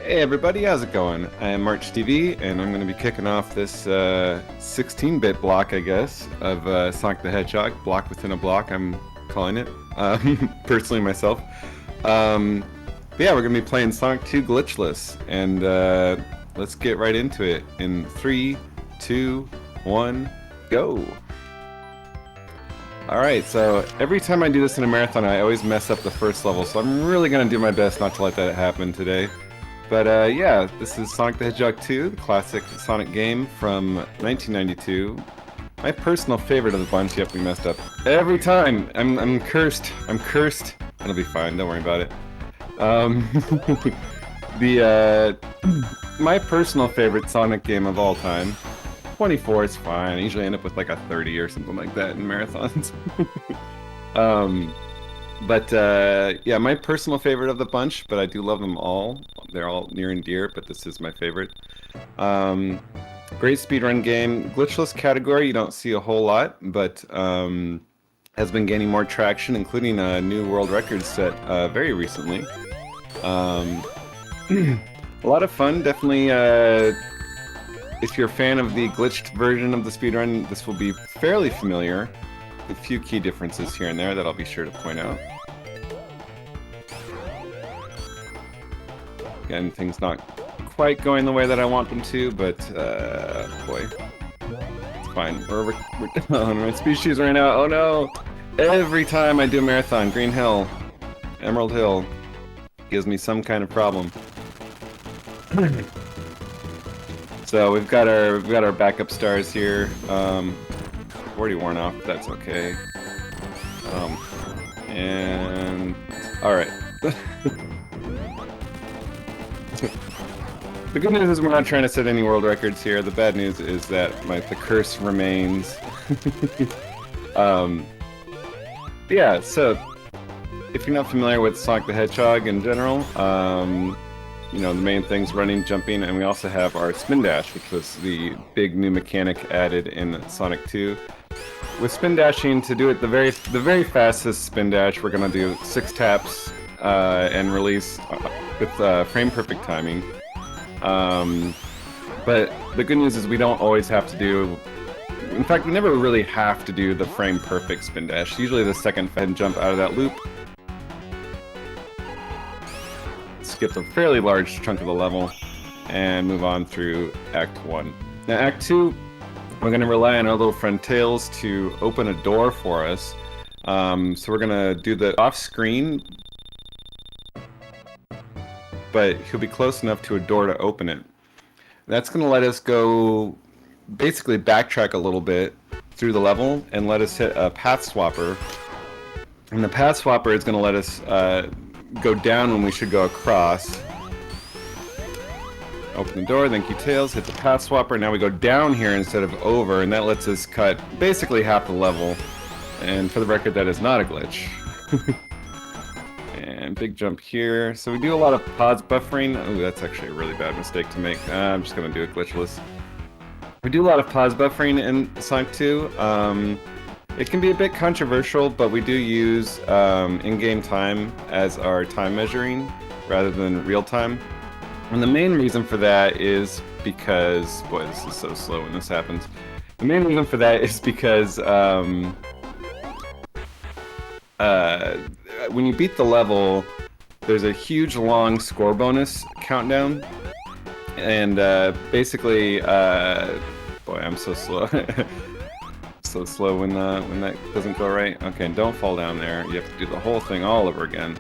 Hey everybody, how's it going? I am March TV, and I'm going to be kicking off this 16-bit block, I guess, of Sonic the Hedgehog. Block within a block, I'm calling it, personally myself. But yeah, we're going to be playing Sonic 2 Glitchless, and let's get right into it in 3, 2, 1, go! Alright, so every time I do this in a marathon, I always mess up the first level, so I'm really going to do my best not to let that happen today. But yeah, this is Sonic the Hedgehog 2, the classic Sonic game from 1992. My personal favorite of the bunch. Yep, we messed up. Every time! I'm cursed. I'm cursed. It'll be fine, don't worry about it. My personal favorite Sonic game of all time. 24 is fine. I usually end up with like a 30 or something like that in marathons. But yeah, my personal favorite of the bunch, but I do love them all. They're all near and dear, but this is my favorite. Great speedrun game. Glitchless category, you don't see a whole lot, but has been gaining more traction, including a new world record set very recently. A lot of fun, definitely. If you're a fan of the glitched version of the speedrun, this will be fairly familiar. A few key differences here and there that I'll be sure to point out. Again, things not quite going the way that I want them to, but boy, it's fine. We're on my species right now. Oh no! Every time I do a marathon, Green Hill, Emerald Hill, gives me some kind of problem. So we've got our backup stars here. Already worn off, but that's okay. And alright. The good news is we're not trying to set any world records here. The bad news is that the curse remains. Yeah, so if you're not familiar with Sonic the Hedgehog in general, you know, the main thing's running, jumping, and we also have our spin dash, which was the big new mechanic added in Sonic 2. With spin dashing, to do it the very fastest spin dash, we're gonna do 6 taps and release with frame perfect timing. But the good news is we don't always have to do. In fact, we never really have to do the frame perfect spin dash. Usually, the second and jump out of that loop. Skip a fairly large chunk of the level and move on through Act 1. Now, Act 2. We're going to rely on our little friend Tails to open a door for us. So we're going to do the off-screen, but he'll be close enough to a door to open it. That's going to let us go, basically backtrack a little bit through the level and let us hit a path swapper. And the path swapper is going to let us go down when we should go across. Open the door, thank you Tails, hit the path swapper, now we go down here instead of over, and that lets us cut basically half the level. And for the record, that is not a glitch. And big jump here. So we do a lot of pause buffering. Oh, that's actually a really bad mistake to make. I'm just going to do it glitchless. We do a lot of pause buffering in Sonic 2. It can be a bit controversial, but we do use in-game time as our time measuring rather than real time. And the main reason for that is because, boy, this is so slow when this happens. The main reason for that is because when you beat the level, there's a huge long score bonus countdown. And basically, boy, I'm so slow. So slow when that doesn't go right. Okay, don't fall down there. You have to do the whole thing all over again.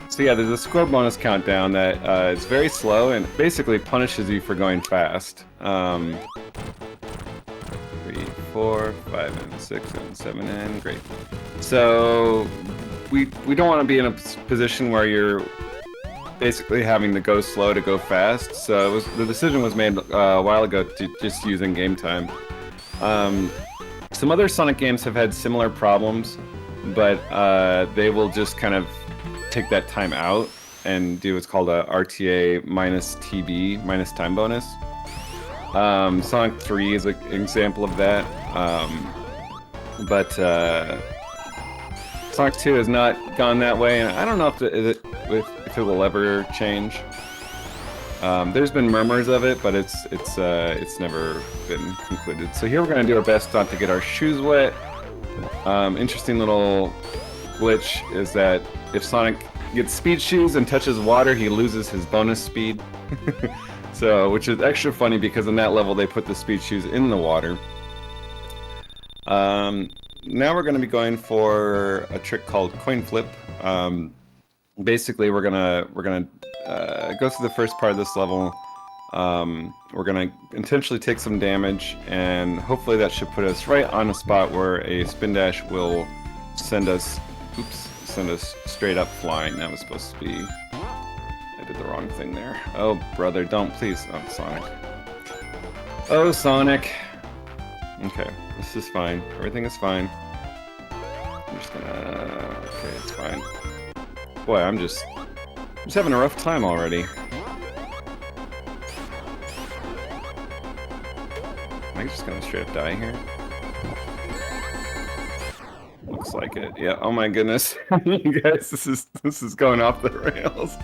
So yeah, there's a score bonus countdown that is very slow and basically punishes you for going fast. 3, 4, 5, and 6, and 7, and great. So we don't want to be in a position where you're basically having to go slow to go fast. So the decision was made a while ago to just use in-game time. Some other Sonic games have had similar problems, but they will just kind of take that time out and do what's called a RTA minus TB, minus time bonus. Sonic 3 is an example of that. But Sonic 2 has not gone that way, and I don't know if it will ever change. There's been murmurs of it, but it's never been concluded. So here we're gonna do our best not to get our shoes wet. Interesting little glitch is that if Sonic gets speed shoes and touches water, he loses his bonus speed. So, which is extra funny because in that level they put the speed shoes in the water. Now we're going to be going for a trick called coin flip. Basically, we're gonna go through the first part of this level. We're gonna intentionally take some damage, and hopefully that should put us right on a spot where a spin dash will send us straight up flying. That was supposed to be. I did the wrong thing there. Oh, brother, don't please. Oh, Sonic. Oh, Sonic. Okay, this is fine. Everything is fine. I'm just gonna... Okay, it's fine. Boy, I'm just having a rough time already. Am I just gonna straight up die here? Looks like it. Yeah, oh my goodness. You guys, this is going off the rails.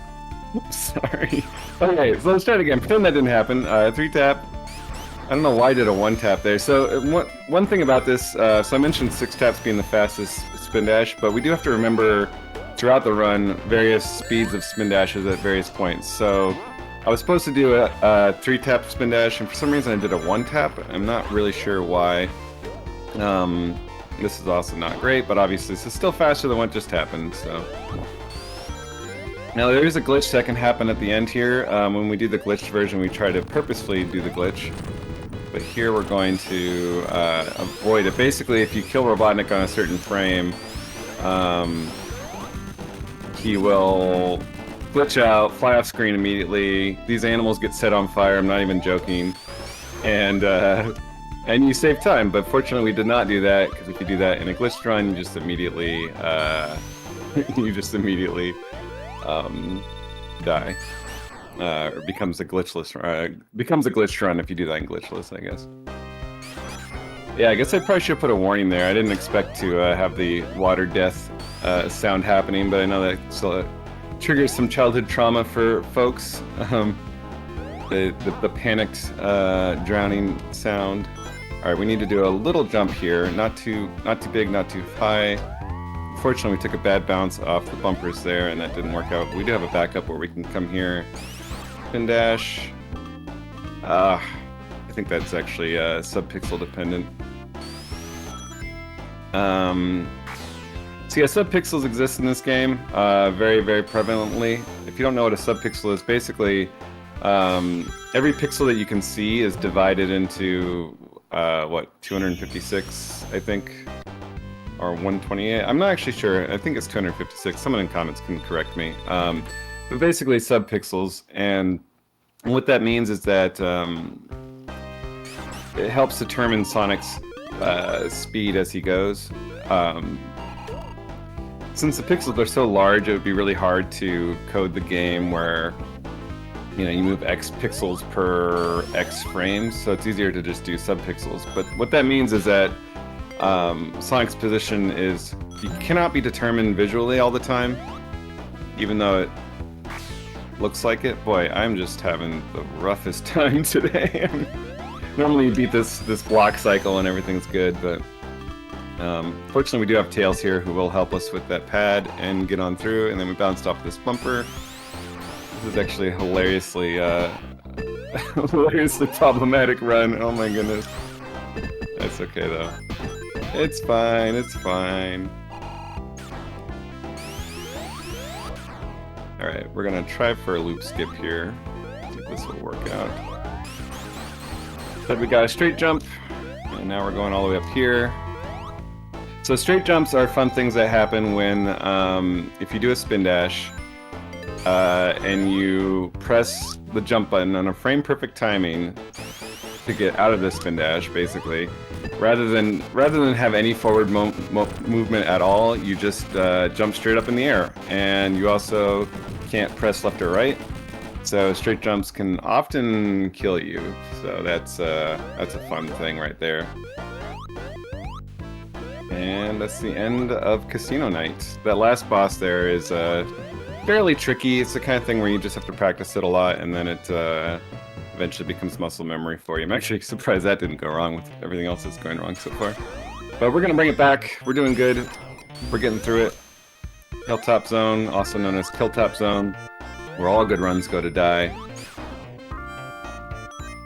Sorry. Okay, so let's try it again. Pretend that didn't happen. 3-tap. I don't know why I did a 1-tap there. So one thing about this, so I mentioned 6 taps being the fastest spin dash, but we do have to remember throughout the run various speeds of spin dashes at various points. So I was supposed to do a 3-tap spin dash, and for some reason I did a 1-tap. I'm not really sure why. This is also not great, but obviously this is still faster than what just happened, so... Now there is a glitch that can happen at the end here. When we do the glitched version, we try to purposefully do the glitch. But here we're going to avoid it. Basically, if you kill Robotnik on a certain frame, he will glitch out, fly off screen immediately. These animals get set on fire, I'm not even joking. And you save time, but fortunately we did not do that, because if you do that in a glitched run, you just immediately die. Or becomes a glitchless run if you do that in glitchless, I guess. Yeah, I guess I probably should put a warning there. I didn't expect to have the water death sound happening, but I know that still triggers some childhood trauma for folks. The panicked drowning sound. All right, we need to do a little jump here, not too big, not too high. Unfortunately, we took a bad bounce off the bumpers there, and that didn't work out. We do have a backup where we can come here, spin dash. I think that's actually sub-pixel dependent. So yeah, sub-pixels exist in this game very, very prevalently. If you don't know what a sub-pixel is, basically every pixel that you can see is divided into 256, I think. Or 128. I'm not actually sure. I think it's 256. Someone in comments can correct me. But basically subpixels, and what that means is that it helps determine Sonic's speed as he goes. Since the pixels are so large, it would be really hard to code the game where you move X pixels per X frames, so it's easier to just do subpixels. But what that means is that Sonic's position cannot be determined visually all the time, even though it looks like it. Boy, I'm just having the roughest time today. Normally you beat this block cycle and everything's good, but fortunately we do have Tails here who will help us with that pad and get on through, and then we bounced off this bumper. This is actually a hilariously problematic run. Oh my goodness. That's okay though. It's fine, it's fine. Alright, we're gonna try for a loop skip here. I think this will work out. So we got a straight jump, and now we're going all the way up here. So straight jumps are fun things that happen when, if you do a spin dash, and you press the jump button on a frame-perfect timing to get out of the spin dash, basically. Rather than have any forward movement at all, you just jump straight up in the air, and you also can't press left or right. So straight jumps can often kill you. So that's a fun thing right there. And that's the end of Casino Night. That last boss there is fairly tricky. It's the kind of thing where you just have to practice it a lot, and then it eventually becomes muscle memory for you. I'm actually surprised that didn't go wrong with everything else that's going wrong so far. But we're gonna bring it back. We're doing good. We're getting through it. Hilltop Zone, also known as Killtop Zone, where all good runs go to die.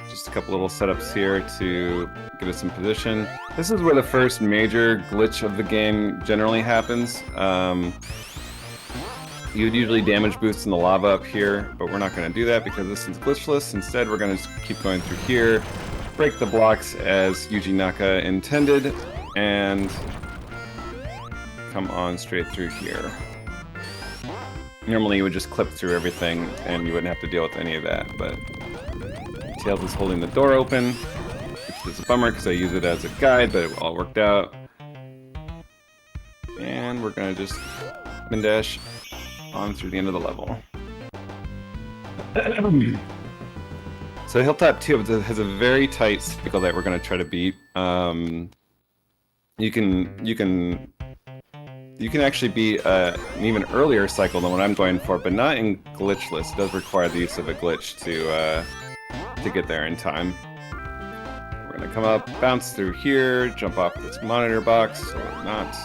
Just a couple little setups here to get us in position. This is where the first major glitch of the game generally happens. You'd usually damage boost in the lava up here, but we're not going to do that because this is glitchless. Instead, we're going to keep going through here, break the blocks as Yuji Naka intended, and come on straight through here. Normally you would just clip through everything and you wouldn't have to deal with any of that, but Tails is holding the door open, which is a bummer because I use it as a guide, but it all worked out. And we're going to just spin dash on through the end of the level. So Hilltop 2 has a very tight cycle that we're going to try to beat. You can actually beat an even earlier cycle than what I'm going for, but not in Glitchless. It does require the use of a glitch to get there in time. We're going to come up, bounce through here, jump off this monitor box, or not.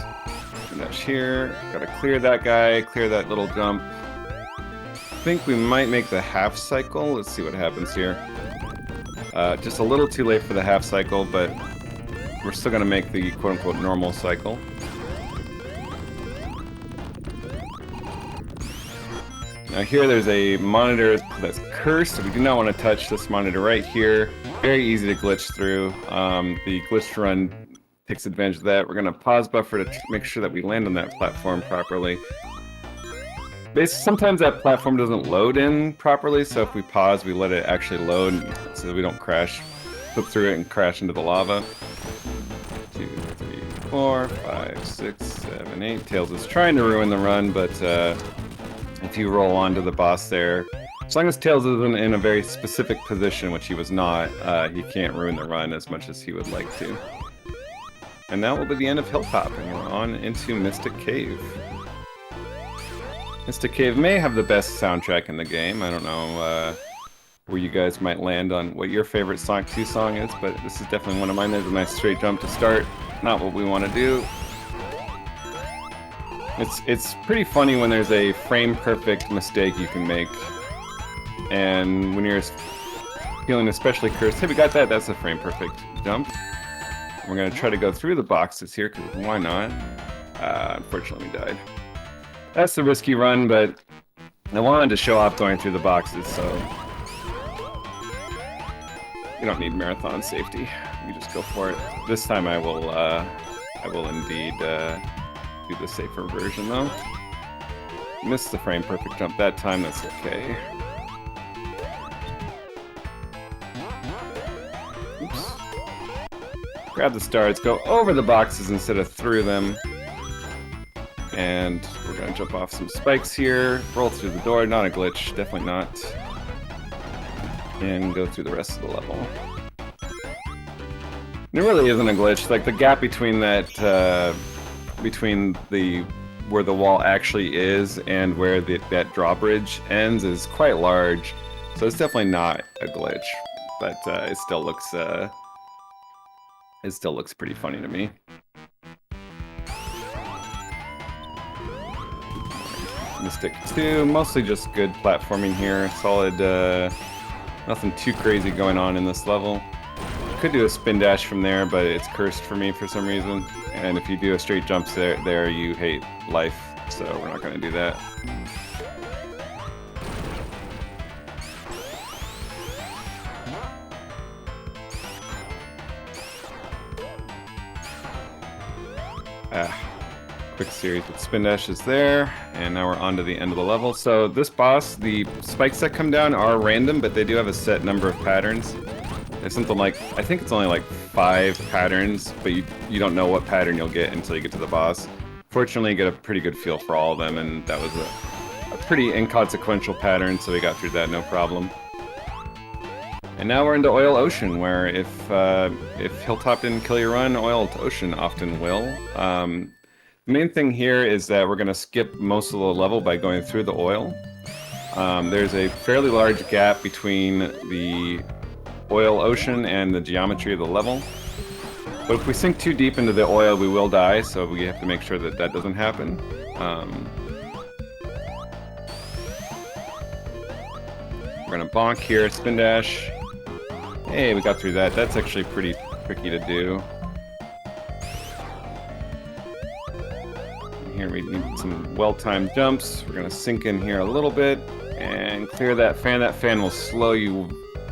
Dash here. Gotta clear that guy, clear that little jump. I think we might make the half cycle. Let's see what happens here. Just a little too late for the half cycle, but we're still gonna make the quote-unquote normal cycle. Now here there's a monitor that's cursed, so we do not want to touch this monitor right here. Very easy to glitch through. The glitch run takes advantage of that. We're going to pause buffer to make sure that we land on that platform properly. Sometimes that platform doesn't load in properly, so if we pause, we let it actually load so that we don't crash, flip through it and crash into the lava. 2, 3, 4, 5, 6, 7, 8. Tails is trying to ruin the run, but if you roll onto the boss there, as long as Tails isn't in a very specific position, which he was not, he can't ruin the run as much as he would like to. And that will be the end of Hilltop, and we're on into Mystic Cave. Mystic Cave may have the best soundtrack in the game. I don't know where you guys might land on what your favorite Sonic 2 song is, but this is definitely one of mine. There's a nice straight jump to start. Not what we want to do. It's pretty funny when there's a frame-perfect mistake you can make. And when you're feeling especially cursed, hey, we got that. That's a frame-perfect jump. We're going to try to go through the boxes here, because why not? Unfortunately, we died. That's the risky run, but I wanted to show off going through the boxes, so you don't need marathon safety. You just go for it. This time I will indeed do the safer version, though. Missed the frame-perfect jump that time, that's okay. Oops. Grab the stars, go over the boxes instead of through them. And we're going to jump off some spikes here, roll through the door, not a glitch, definitely not. And go through the rest of the level. There really isn't a glitch, like the gap between that, where the wall actually is and where that drawbridge ends is quite large. So it's definitely not a glitch, but it still looks pretty funny to me. Mystic 2, mostly just good platforming here. Solid, nothing too crazy going on in this level. Could do a spin dash from there, but it's cursed for me for some reason. And if you do a straight jump there, you hate life, so we're not going to do that. Quick series with spin dashes there, and now we're on to the end of the level. So this boss, the spikes that come down are random, but they do have a set number of patterns. There's something like, I think it's only like 5 patterns, but you don't know what pattern you'll get until you get to the boss. Fortunately, you get a pretty good feel for all of them, and that was a pretty inconsequential pattern, so we got through that no problem. And now we're into Oil Ocean, where if Hilltop didn't kill your run, Oil Ocean often will. The main thing here is that we're going to skip most of the level by going through the oil. There's a fairly large gap between the Oil Ocean and the geometry of the level. But if we sink too deep into the oil, we will die, so we have to make sure that that doesn't happen. We're going to bonk here, spin dash. Hey, we got through that. That's actually pretty tricky to do. Here we need some well-timed jumps. We're going to sink in here a little bit and clear that fan. That fan will slow you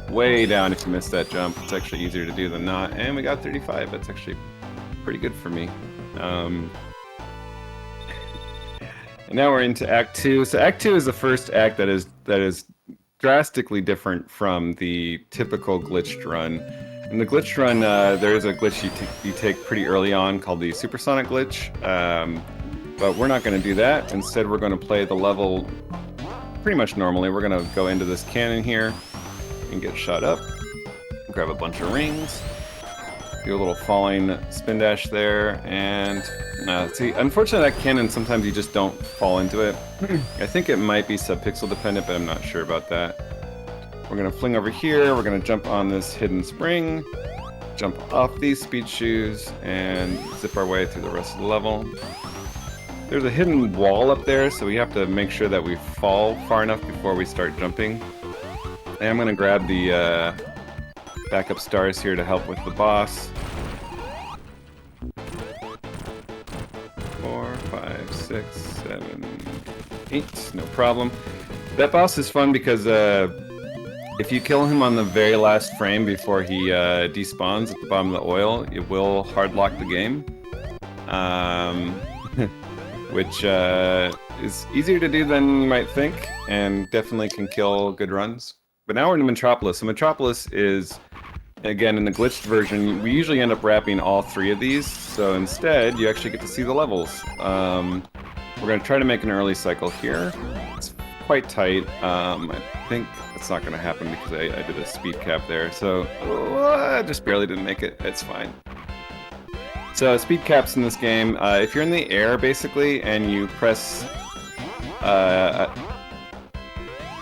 way down if you miss that jump. It's actually easier to do than not. And we got 35. That's actually pretty good for me. And now we're into Act 2. So Act 2 is the first act that is drastically different from the typical glitched run. In the glitched run, there is a glitch you take pretty early on called the supersonic glitch. But we're not going to do that. Instead, we're going to play the level pretty much normally. We're going to go into this cannon here and get shot up. Grab a bunch of rings. Do a little falling spin dash there. And see, unfortunately, that cannon, sometimes you just don't fall into it. I think it might be subpixel dependent, but I'm not sure about that. We're going to fling over here. We're going to jump on this hidden spring. Jump off these speed shoes and zip our way through the rest of the level. There's a hidden wall up there, so we have to make sure that we fall far enough before we start jumping. And I'm going to grab the backup stars here to help with the boss. 4, 5, 6, 7, 8, no problem. That boss is fun because if you kill him on the very last frame before he despawns at the bottom of the oil, it will hard lock the game. Which is easier to do than you might think, and definitely can kill good runs. But now we're in Metropolis. So Metropolis is, again, in the glitched version, we usually end up wrapping all 3 of these, so instead, you actually get to see the levels. We're going to try to make an early cycle here. It's quite tight. I think it's not going to happen because I did a speed cap there, so I just barely didn't make it. It's fine. So speed caps in this game, if you're in the air basically and you press,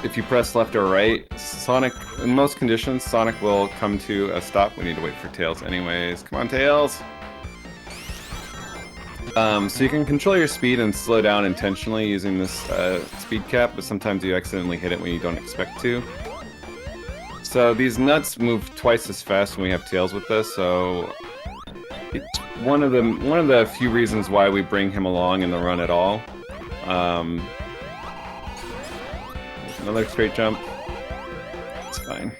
if you press left or right, Sonic, in most conditions, Sonic will come to a stop. We need to wait for Tails anyways. Come on, Tails! So you can control your speed and slow down intentionally using this speed cap, but sometimes you accidentally hit it when you don't expect to. So these nuts move twice as fast when we have Tails with us, so it's one of the few reasons why we bring him along in the run at all. Another straight jump. It's fine.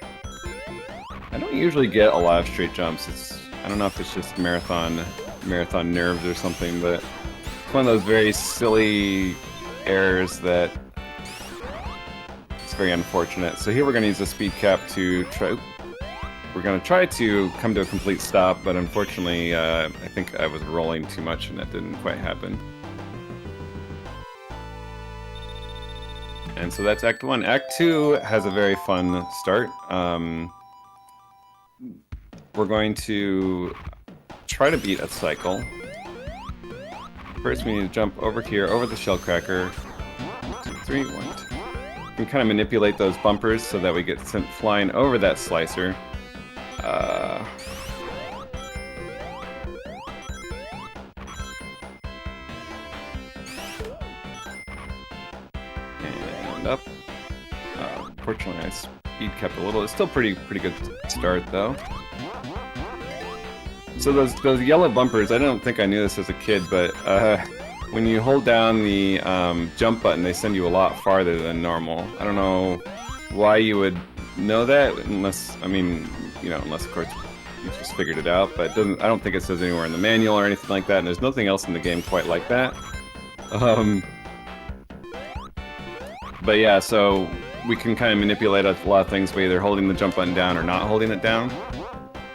I don't usually get a lot of straight jumps. I don't know if it's just marathon nerves or something, but it's one of those very silly errors that it's very unfortunate. So here we're going to use the speed cap to try. We're going to try to come to a complete stop, but unfortunately, I think I was rolling too much and that didn't quite happen. And so that's Act 1. Act 2 has a very fun start. We're going to try to beat a cycle. First, we need to jump over here, over the shell cracker. 1, 2, 3, 1, 2. We can kind of manipulate those bumpers so that we get sent flying over that slicer. And up. Unfortunately, I speed kept a little. It's still pretty good start though. So those yellow bumpers, I don't think I knew this as a kid, but when you hold down the jump button, they send you a lot farther than normal. I don't know why you would know that, unless, I mean, you know, unless of course you just figured it out, but it doesn't, I don't think it says anywhere in the manual or anything like that, and there's nothing else in the game quite like that. But yeah, so we can kind of manipulate a lot of things by either holding the jump button down or not holding it down.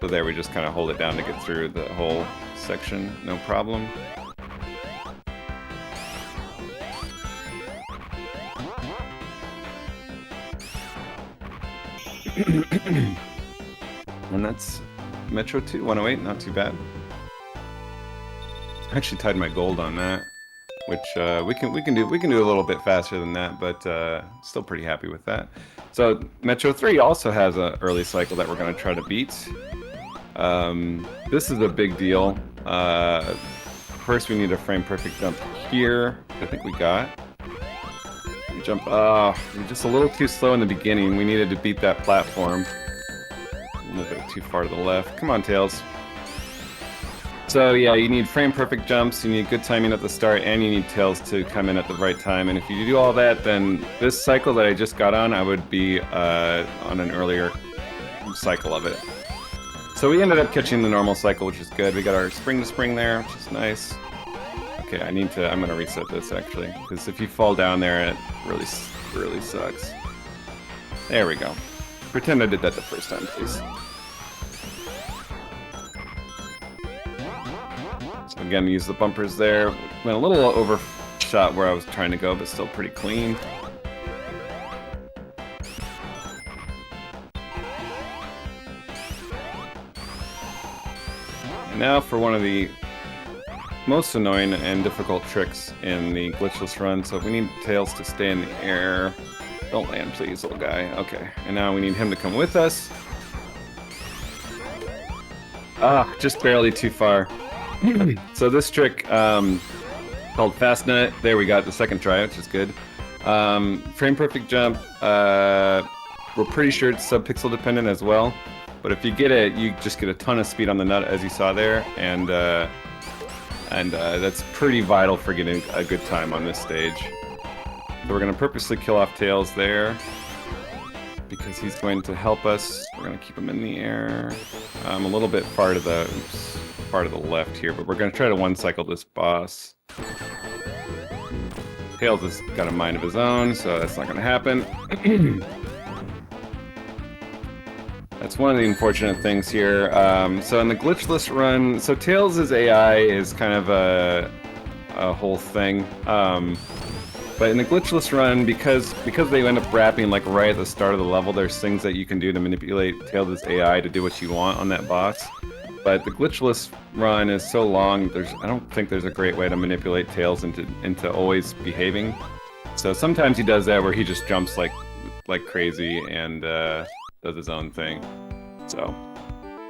So there, we just kind of hold it down to get through the whole section, no problem. And that's Metro 2, 108, not too bad. I actually tied my gold on that, which we can do a little bit faster than that, but still pretty happy with that. So Metro 3 also has an early cycle that we're going to try to beat. This is a big deal. First we need a frame perfect jump here. I think we got. We jump. We're just a little too slow in the beginning. We needed to beat that platform. A little bit too far to the left. Come on, Tails. So yeah, you need frame perfect jumps, you need good timing at the start, and you need Tails to come in at the right time. And if you do all that, then this cycle that I just got on, I would be on an earlier cycle of it. So we ended up catching the normal cycle, which is good. We got our spring to spring there, which is nice. Okay, I'm gonna reset this actually, because if you fall down there, it really sucks. There we go. Pretend I did that the first time, please. So again, use the bumpers there. Went a little overshot where I was trying to go, but still pretty clean. And now for one of the most annoying and difficult tricks in the glitchless run. So we need Tails to stay in the air. Don't land, please, little guy. Okay, and now we need him to come with us. Just barely too far. So this trick, called Fast Nut, there we got the second try, which is good. Frame perfect jump, we're pretty sure it's sub-pixel dependent as well. But if you get it, you just get a ton of speed on the nut, as you saw there, and that's pretty vital for getting a good time on this stage. So we're going to purposely kill off Tails there, because he's going to help us. We're going to keep him in the air. A little bit far to the left here, but we're going to try to one-cycle this boss. Tails has got a mind of his own, so that's not going to happen. That's one of the unfortunate things here. So in the glitchless run, so Tails' AI is kind of a whole thing. But in the glitchless run, because they end up wrapping like right at the start of the level, there's things that you can do to manipulate Tails' AI to do what you want on that boss. But the glitchless run is so long, I don't think there's a great way to manipulate Tails into always behaving. So sometimes he does that where he just jumps like crazy and does his own thing. So,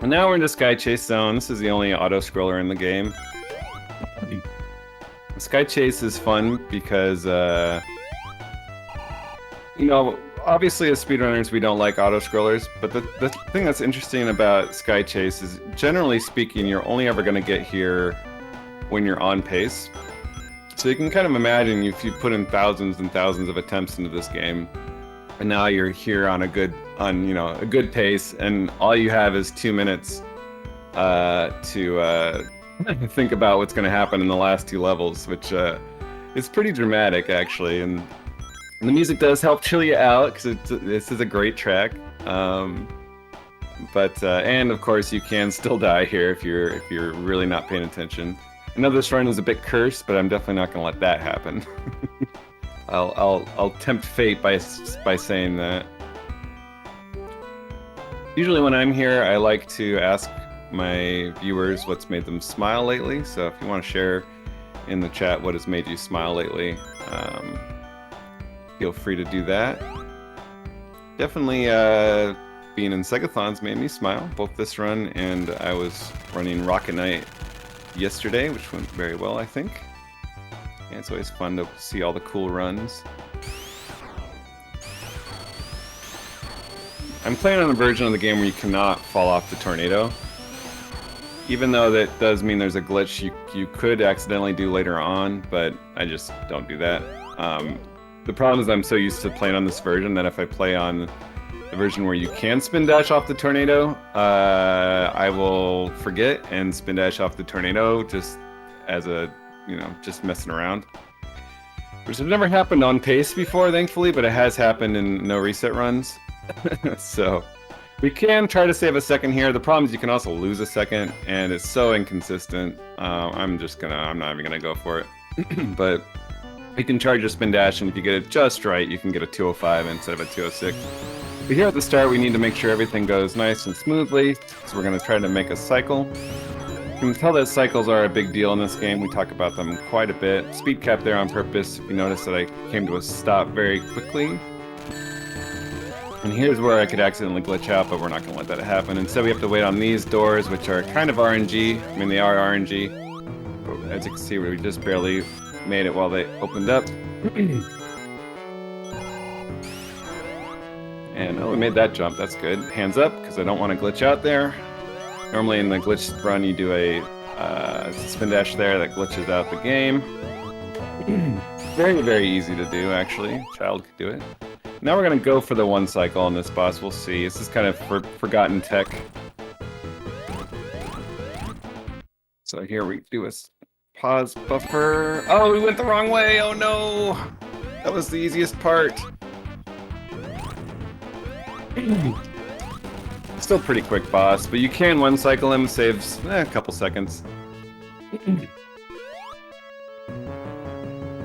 and now we're in the Sky Chase zone. This is the only auto-scroller in the game. The Sky Chase is fun because, you know, obviously as speedrunners we don't like auto-scrollers, but the thing that's interesting about Sky Chase is, generally speaking, you're only ever going to get here when you're on pace. So you can kind of imagine if you put in thousands and thousands of attempts into this game, and now you're here on a good pace, and all you have is 2 minutes to think about what's going to happen in the last two levels, which is pretty dramatic actually. And the music does help chill you out because this is a great track. And of course you can still die here if you're really not paying attention. I know this run is a bit cursed, but I'm definitely not going to let that happen. I'll tempt fate by saying that. Usually when I'm here, I like to ask my viewers what's made them smile lately. So if you want to share in the chat what has made you smile lately, feel free to do that. Definitely being in SEGATHONs made me smile, both this run and I was running Rocket Knight yesterday, which went very well, I think. Yeah, it's always fun to see all the cool runs. I'm playing on a version of the game where you cannot fall off the tornado. Even though that does mean there's a glitch you could accidentally do later on, but I just don't do that. The problem is I'm so used to playing on this version that if I play on the version where you can spin dash off the tornado, I will forget and spin dash off the tornado just as a, just messing around. Which has never happened on pace before, thankfully, but it has happened in no reset runs. So we can try to save a second here. The problem is you can also lose a second, and it's so inconsistent. I'm not even gonna go for it. But You can charge your spin dash, and if you get it just right, you can get a 205 instead of a 206. But here at the start, we need to make sure everything goes nice and smoothly, so we're going to try to make a cycle. You can tell that cycles are a big deal in this game. We talk about them quite a bit. Speed cap there on purpose. If you notice that I came to a stop very quickly. And here's where I could accidentally glitch out, but we're not going to let that happen. Instead, we have to wait on these doors, which are kind of RNG. I mean, they are RNG. But as you can see, we just barely made it while they opened up. And oh, we made that jump. That's good. Hands up, because I don't want to glitch out there. Normally in the glitch run, you do a spin dash there that glitches out the game. Very, very easy to do, actually. Child could do it. Now we're going to go for the one cycle on this boss. We'll see. This is kind of forgotten tech. So here we do a pause buffer. Oh, we went the wrong way. Oh no! That was the easiest part. Still pretty quick boss, but you can one cycle him, saves a couple seconds.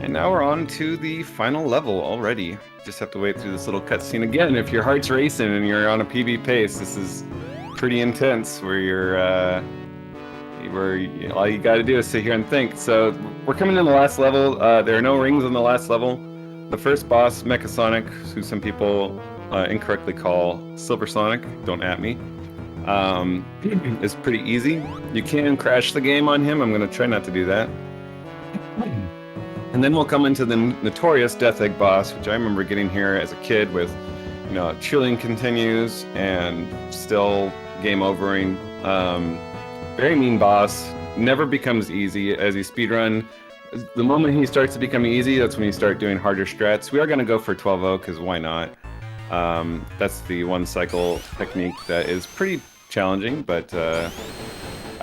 And now we're on to the final level already. Just have to wait through this little cutscene again. If your heart's racing and you're on a PB pace, this is pretty intense. Where all you got to do is sit here and think. So we're coming in the last level. There are no rings on the last level. The first boss, Mecha Sonic, who some people incorrectly call Silver Sonic, don't at me, is pretty easy. You can crash the game on him. I'm going to try not to do that. And then we'll come into the notorious Death Egg boss, which I remember getting here as a kid with, you know, Trillion Continues and still game overing. Very mean boss, never becomes easy as you speedrun. The moment he starts to become easy, that's when you start doing harder strats. We are going to go for 12-0, because why not? That's the one cycle technique that is pretty challenging, but I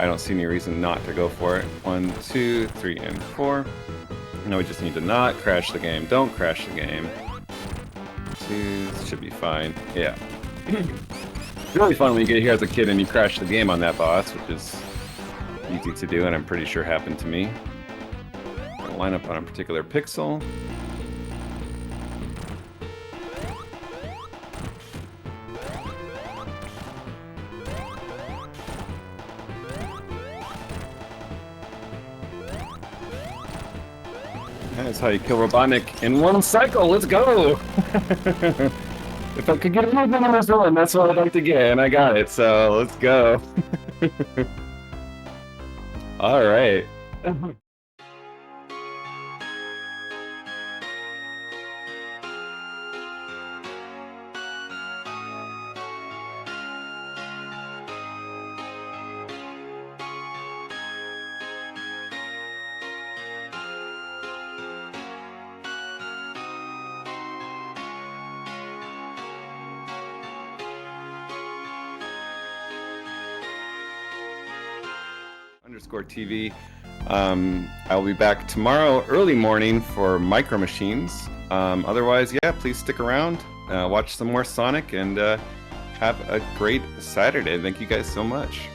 don't see any reason not to go for it. 1, 2, 3, and 4. Now we just need to not crash the game. Don't crash the game. 2, should be fine. Yeah. It's really fun when you get here as a kid and you crash the game on that boss, which is easy to do, and I'm pretty sure happened to me. I'll line up on a particular pixel. That's how you kill Robotnik in one cycle. Let's go! If I could get anything on this villain, that's what I'd like to get, and I got it, so let's go. Alright. _TV. I'll be back tomorrow early morning for Micro Machines. Otherwise, yeah, please stick around, watch some more Sonic, and have a great Saturday. Thank you guys so much.